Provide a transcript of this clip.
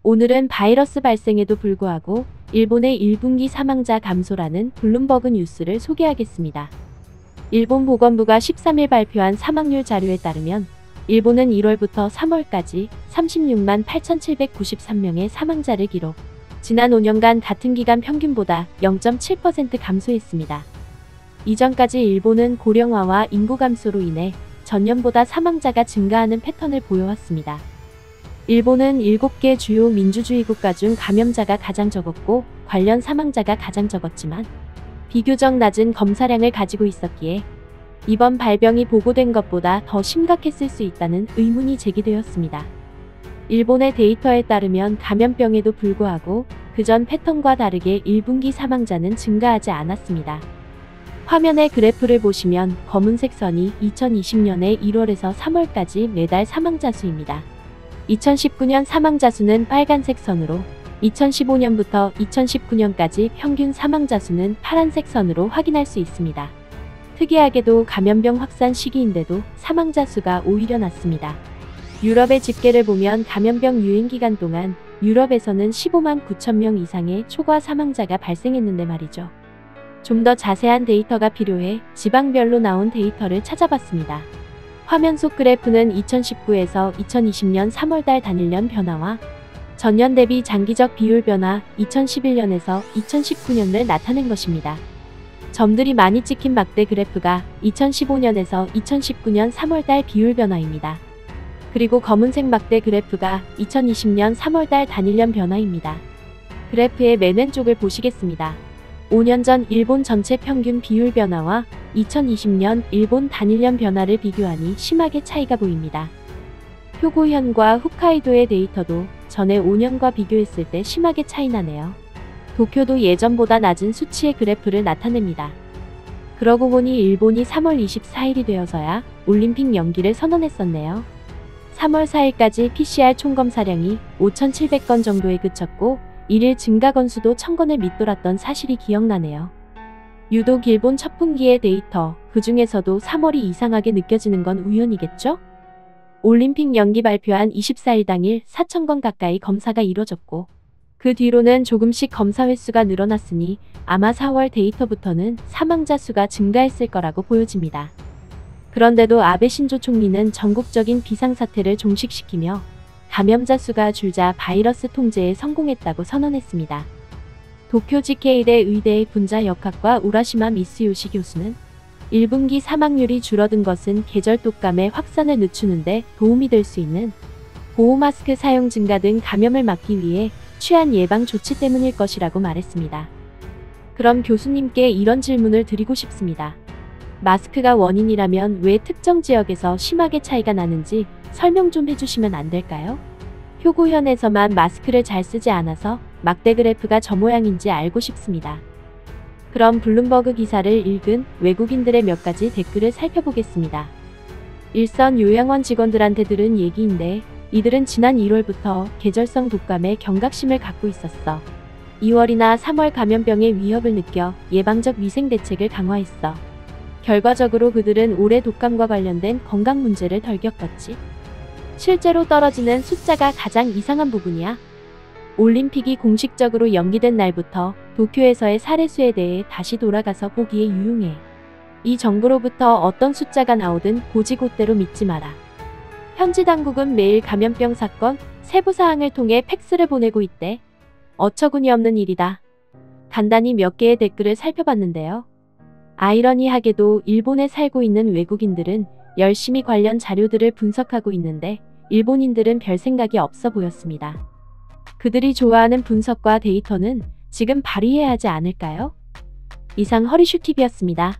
오늘은 바이러스 발생에도 불구하고 일본의 1분기 사망자 감소라는 블룸버그 뉴스를 소개하겠습니다. 일본 보건부가 13일 발표한 사망률 자료에 따르면 일본은 1월부터 3월까지 36만 8,793명의 사망자를 기록. 지난 5년간 같은 기간 평균보다 0.7% 감소했습니다. 이전까지 일본은 고령화와 인구 감소로 인해 전년보다 사망자가 증가하는 패턴을 보여왔습니다. 일본은 7개 주요 민주주의 국가 중 감염자가 가장 적었고 관련 사망자가 가장 적었지만 비교적 낮은 검사량을 가지고 있었기에 이번 발병이 보고된 것보다 더 심각했을 수 있다는 의문이 제기되었습니다. 일본의 데이터에 따르면 감염병에도 불구하고 그전 패턴과 다르게 1분기 사망자는 증가하지 않았습니다. 화면의 그래프를 보시면 검은색 선이 2020년의 1월에서 3월까지 매달 사망자 수입니다. 2019년 사망자 수는 빨간색 선으로, 2015년부터 2019년까지 평균 사망자 수는 파란색 선으로 확인할 수 있습니다. 특이하게도 감염병 확산 시기인데도 사망자 수가 오히려 낮습니다. 유럽의 집계를 보면 감염병 유행 기간 동안 유럽에서는 15만 9천 명 이상의 초과 사망자가 발생했는데 말이죠. 좀 더 자세한 데이터가 필요해 지방별로 나온 데이터를 찾아봤습니다. 화면 속 그래프는 2019에서 2020년 3월달 단일년 변화와 전년 대비 장기적 비율 변화 2011년에서 2019년을 나타낸 것입니다. 점들이 많이 찍힌 막대 그래프가 2015년에서 2019년 3월달 비율 변화입니다. 그리고 검은색 막대 그래프가 2020년 3월달 단일년 변화입니다. 그래프의 맨 왼쪽을 보시겠습니다. 5년 전 일본 전체 평균 비율 변화와 2020년 일본 단일년 변화를 비교하니 심하게 차이가 보입니다. 효고현과 홋카이도의 데이터도 전에 5년과 비교했을 때 심하게 차이나네요. 도쿄도 예전보다 낮은 수치의 그래프를 나타냅니다. 그러고 보니 일본이 3월 24일이 되어서야 올림픽 연기를 선언했었네요. 3월 4일까지 PCR 총검사량이 5,700건 정도에 그쳤고 일일 증가 건수도 1,000건을 밑돌았던 사실이 기억나네요. 유독 일본 첫 분기의 데이터, 그 중에서도 3월이 이상하게 느껴지는 건 우연이겠죠? 올림픽 연기 발표한 24일 당일 4,000건 가까이 검사가 이뤄졌고 그 뒤로는 조금씩 검사 횟수가 늘어났으니 아마 4월 데이터부터는 사망자 수가 증가했을 거라고 보여집니다. 그런데도 아베 신조 총리는 전국적인 비상사태를 종식시키며 감염자 수가 줄자 바이러스 통제에 성공했다고 선언했습니다. 도쿄 지케이대 의대의 분자 역학과 우라시마 미스요시 교수는 1분기 사망률이 줄어든 것은 계절 독감의 확산을 늦추는 데 도움이 될 수 있는 보호마스크 사용 증가 등 감염을 막기 위해 취한 예방 조치 때문일 것이라고 말했습니다. 그럼 교수님께 이런 질문을 드리고 싶습니다. 마스크가 원인이라면 왜 특정 지역에서 심하게 차이가 나는지 설명 좀 해주시면 안 될까요? 효고현에서만 마스크를 잘 쓰지 않아서 막대 그래프가 저 모양인지 알고 싶습니다. 그럼 블룸버그 기사를 읽은 외국인들의 몇 가지 댓글을 살펴보겠습니다. 일선 요양원 직원들한테 들은 얘기인데 이들은 지난 1월부터 계절성 독감에 경각심을 갖고 있었어. 2월이나 3월 감염병의 위협을 느껴 예방적 위생 대책을 강화했어. 결과적으로 그들은 올해 독감과 관련된 건강 문제를 덜 겪었지. 실제로 떨어지는 숫자가 가장 이상한 부분이야. 올림픽이 공식적으로 연기된 날부터 도쿄에서의 사례 수에 대해 다시 돌아가서 보기에 유용해. 이 정부로부터 어떤 숫자가 나오든 고지고대로 믿지 마라. 현지 당국은 매일 감염병 사건 세부 사항을 통해 팩스를 보내고 있대. 어처구니 없는 일이다. 간단히 몇 개의 댓글을 살펴봤는데요. 아이러니하게도 일본에 살고 있는 외국인들은 열심히 관련 자료들을 분석하고 있는데 일본인들은 별 생각이 없어 보였습니다. 그들이 좋아하는 분석과 데이터는 지금 발휘해야 하지 않을까요? 이상 허리슈TV였습니다.